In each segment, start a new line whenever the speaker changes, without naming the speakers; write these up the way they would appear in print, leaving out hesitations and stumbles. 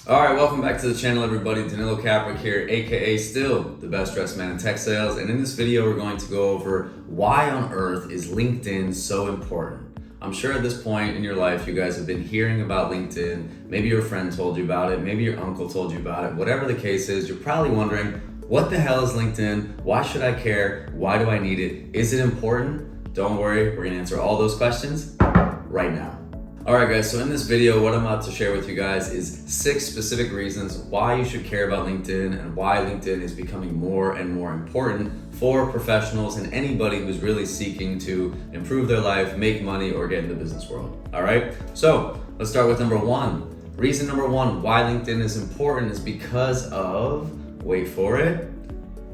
Alright, welcome back to the channel everybody. Danilo Caprick here, aka still the best dressed man in tech sales, and in this video we're going to go over why on earth is LinkedIn so important. I'm sure at this point in your life you guys have been hearing about LinkedIn, maybe your friend told you about it, maybe your uncle told you about it, whatever the case is, you're probably wondering, what the hell is LinkedIn? Why should I care? Why do I need it? Is it important? Don't worry, we're gonna answer all those questions right now. Alright guys, so in this video, what I'm about to share with you guys is 6 specific reasons why you should care about LinkedIn and why LinkedIn is becoming more and more important for professionals and anybody who's really seeking to improve their life, make money, or get in the business world. Alright, so let's start with number 1. Reason number 1 why LinkedIn is important is because of, wait for it,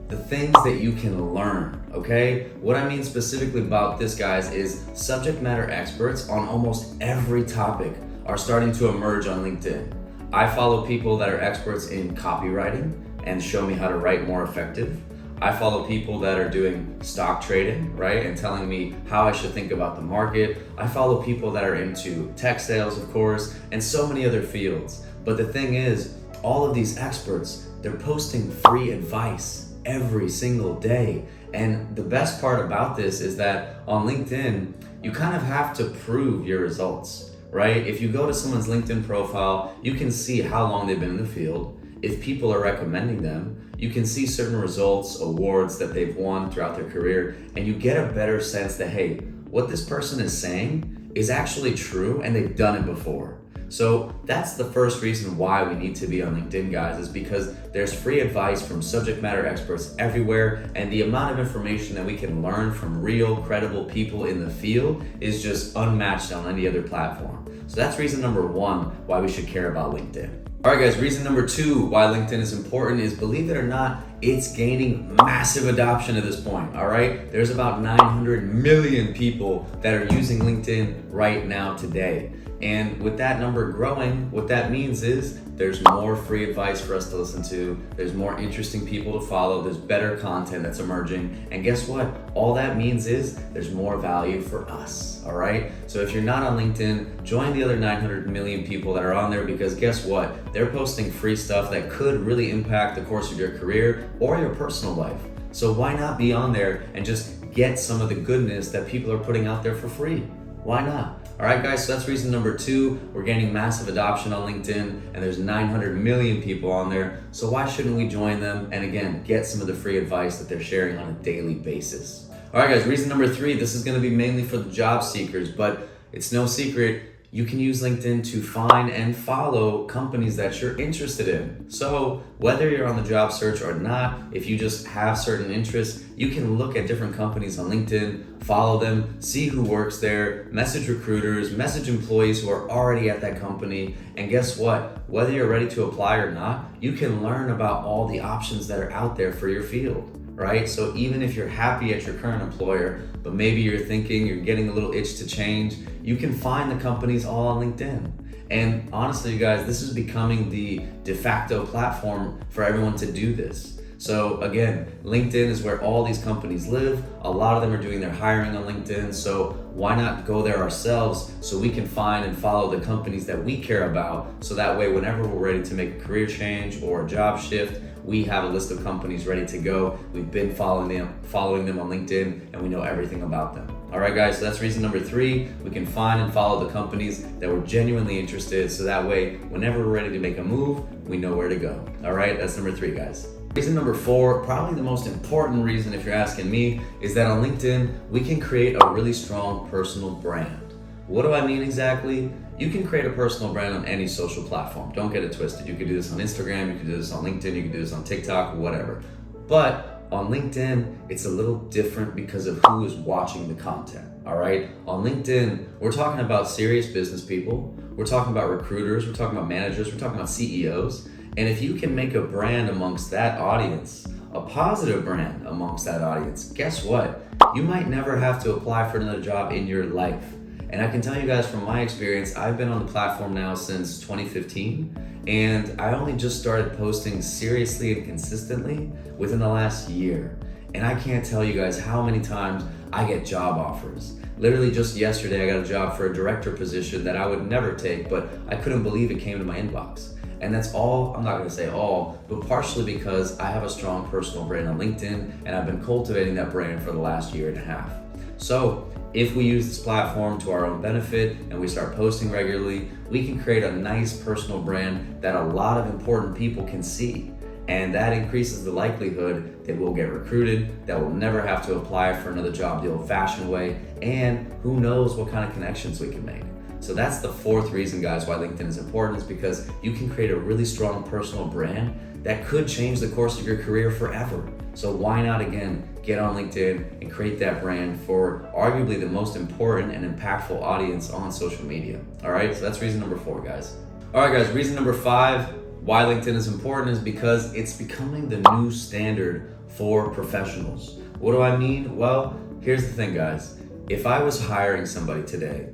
the things that you can learn, okay? What I mean specifically about this, guys, is subject matter experts on almost every topic are starting to emerge on LinkedIn. I follow people that are experts in copywriting and show me how to write more effective. I follow people that are doing stock trading, right? And telling me how I should think about the market. I follow people that are into tech sales, of course, and so many other fields. But the thing is, all of these experts, they're posting free advice every single day. And the best part about this is that on LinkedIn, you kind of have to prove your results, right? If you go to someone's LinkedIn profile, you can see how long they've been in the field. If people are recommending them, you can see certain results, awards that they've won throughout their career, and you get a better sense that, hey, what this person is saying is actually true and they've done it before. So that's the first reason why we need to be on LinkedIn, guys, is because there's free advice from subject matter experts everywhere, and the amount of information that we can learn from real, credible people in the field is just unmatched on any other platform. So that's reason number 1 why we should care about LinkedIn. All right, guys, reason number 2 why LinkedIn is important is, believe it or not, it's gaining massive adoption at this point, all right? There's about 900 million people that are using LinkedIn right now today. And with that number growing, what that means is there's more free advice for us to listen to, there's more interesting people to follow, there's better content that's emerging, and guess what? All that means is there's more value for us, all right? So if you're not on LinkedIn, join the other 900 million people that are on there, because guess what? They're posting free stuff that could really impact the course of your career or your personal life. So why not be on there and just get some of the goodness that people are putting out there for free? Why not? All right, guys, so that's reason number 2. We're gaining massive adoption on LinkedIn, and there's 900 million people on there. So why shouldn't we join them and, again, get some of the free advice that they're sharing on a daily basis? All right, guys, reason number 3. This is going to be mainly for the job seekers, but it's no secret. You can use LinkedIn to find and follow companies that you're interested in. So whether you're on the job search or not, if you just have certain interests, you can look at different companies on LinkedIn, follow them, see who works there, message recruiters, message employees who are already at that company. And guess what? Whether you're ready to apply or not, you can learn about all the options that are out there for your field. Right? So even if you're happy at your current employer, but maybe you're thinking you're getting a little itch to change, you can find the companies all on LinkedIn. And honestly, you guys, this is becoming the de facto platform for everyone to do this. So again, LinkedIn is where all these companies live. A lot of them are doing their hiring on LinkedIn. So why not go there ourselves so we can find and follow the companies that we care about, so that way whenever we're ready to make a career change or a job shift, we have a list of companies ready to go. We've been following them on LinkedIn, and we know everything about them. All right, guys, so that's reason number 3. We can find and follow the companies that we're genuinely interested in, so that way, whenever we're ready to make a move, we know where to go. All right, that's number 3, guys. Reason number 4, probably the most important reason if you're asking me, is that on LinkedIn, we can create a really strong personal brand. What do I mean exactly? You can create a personal brand on any social platform. Don't get it twisted. You can do this on Instagram, you can do this on LinkedIn, you can do this on TikTok, whatever. But on LinkedIn, it's a little different because of who is watching the content, all right? On LinkedIn, we're talking about serious business people, we're talking about recruiters, we're talking about managers, we're talking about CEOs. And if you can make a brand amongst that audience, a positive brand amongst that audience, guess what? You might never have to apply for another job in your life. And I can tell you guys from my experience, I've been on the platform now since 2015, and I only just started posting seriously and consistently within the last year. And I can't tell you guys how many times I get job offers. Literally just yesterday, I got a job for a director position that I would never take, but I couldn't believe it came to my inbox. And that's all, I'm not gonna say all, but partially because I have a strong personal brand on LinkedIn and I've been cultivating that brand for the last year and a half. So if we use this platform to our own benefit and we start posting regularly, we can create a nice personal brand that a lot of important people can see. And that increases the likelihood that we'll get recruited, that we'll never have to apply for another job the old-fashioned way, and who knows what kind of connections we can make. So that's the fourth reason, guys, why LinkedIn is important, is because you can create a really strong personal brand that could change the course of your career forever. So why not, again, get on LinkedIn and create that brand for arguably the most important and impactful audience on social media. All right, so that's reason number 4, guys. All right, guys, reason number 5, why LinkedIn is important is because it's becoming the new standard for professionals. What do I mean? Well, here's the thing, guys. If I was hiring somebody today,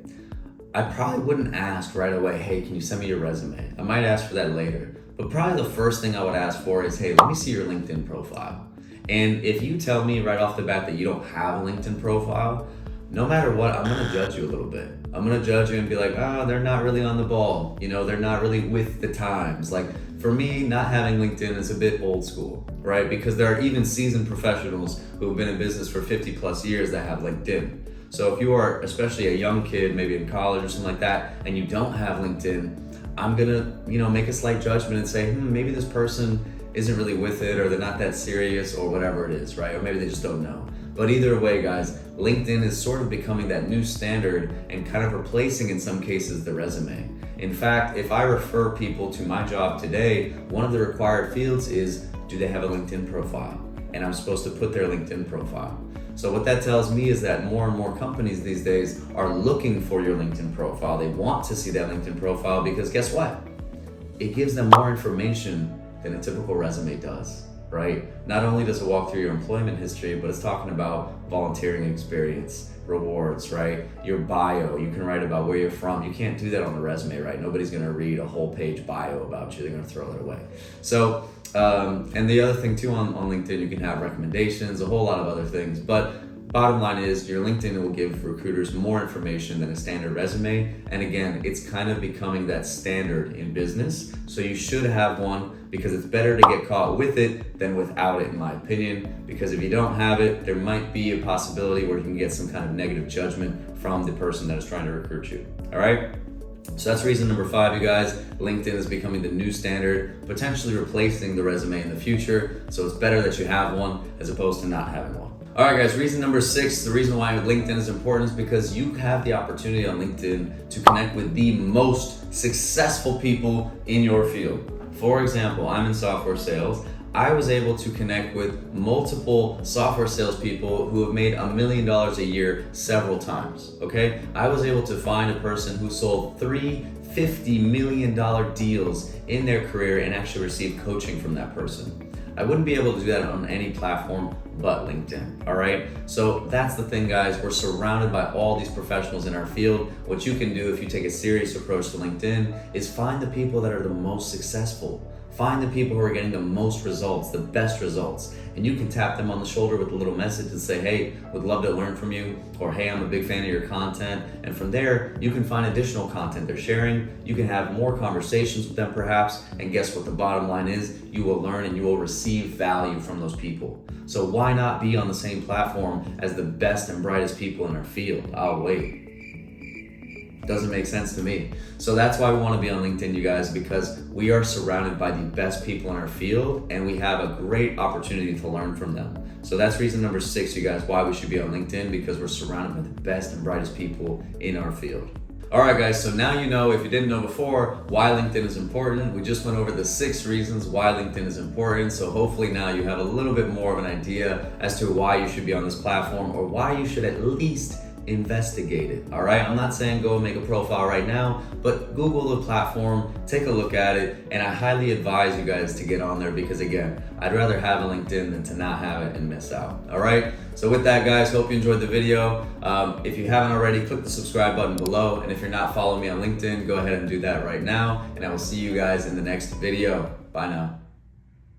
I probably wouldn't ask right away, hey, can you send me your resume? I might ask for that later. But probably the first thing I would ask for is, hey, let me see your LinkedIn profile. And if you tell me right off the bat that you don't have a LinkedIn profile, no matter what, I'm gonna judge you a little bit. I'm gonna judge you and be like, they're not really on the ball. They're not really with the times. Like, for me, not having LinkedIn is a bit old school, right? Because there are even seasoned professionals who have been in business for 50 plus years that have LinkedIn. So if you are especially a young kid, maybe in college or something like that, and you don't have LinkedIn, I'm gonna, make a slight judgment and say, maybe this person isn't really with it, or they're not that serious, or whatever it is, right? Or maybe they just don't know. But either way, guys, LinkedIn is sort of becoming that new standard and kind of replacing, in some cases, the resume. In fact, if I refer people to my job today, one of the required fields is, do they have a LinkedIn profile? And I'm supposed to put their LinkedIn profile. So what that tells me is that more and more companies these days are looking for your LinkedIn profile. They want to see that LinkedIn profile because guess what? It gives them more information than a typical resume does, right? Not only does it walk through your employment history, but it's talking about volunteering experience, rewards, right? Your bio, you can write about where you're from. You can't do that on the resume, right? Nobody's gonna read a whole page bio about you. They're gonna throw it away. So, and the other thing too on LinkedIn, you can have recommendations, a whole lot of other things. But bottom line is your LinkedIn will give recruiters more information than a standard resume. And again, it's kind of becoming that standard in business. So you should have one because it's better to get caught with it than without it, in my opinion. Because if you don't have it, there might be a possibility where you can get some kind of negative judgment from the person that is trying to recruit you. All right? So that's reason number 5, you guys. LinkedIn is becoming the new standard, potentially replacing the resume in the future. So it's better that you have one as opposed to not having one. All right, guys, reason number 6, the reason why LinkedIn is important is because you have the opportunity on LinkedIn to connect with the most successful people in your field. For example, I'm in software sales. I was able to connect with multiple software salespeople who have made $1 million a year several times, okay? I was able to find a person who sold 3 $50 million deals in their career and actually receive coaching from that person. I wouldn't be able to do that on any platform but LinkedIn, all right? So that's the thing, guys. We're surrounded by all these professionals in our field. What you can do if you take a serious approach to LinkedIn is find the people that are the most successful. Find the people who are getting the most results, the best results, and you can tap them on the shoulder with a little message and say, hey, would love to learn from you, or hey, I'm a big fan of your content. And from there, you can find additional content they're sharing. You can have more conversations with them perhaps, and guess what the bottom line is? You will learn and you will receive value from those people. So why not be on the same platform as the best and brightest people in our field? I'll wait. Doesn't make sense to me. So that's why we want to be on LinkedIn, you guys, because we are surrounded by the best people in our field and we have a great opportunity to learn from them. So that's reason number 6, you guys, why we should be on LinkedIn, because we're surrounded by the best and brightest people in our field. All right, guys, so now you know, if you didn't know before, why LinkedIn is important. We just went over the 6 reasons why LinkedIn is important. So hopefully now you have a little bit more of an idea as to why you should be on this platform, or why you should at least investigate it. All right, I'm not saying go and make a profile right now, but Google the platform, take a look at it, and I highly advise you guys to get on there, because again, I'd rather have a LinkedIn than to not have it and miss out. All right, so with that, guys, hope you enjoyed the video. If you haven't already, click the subscribe button below, and if you're not following me on LinkedIn, go ahead and do that right now, and I will see you guys in the next video. Bye now.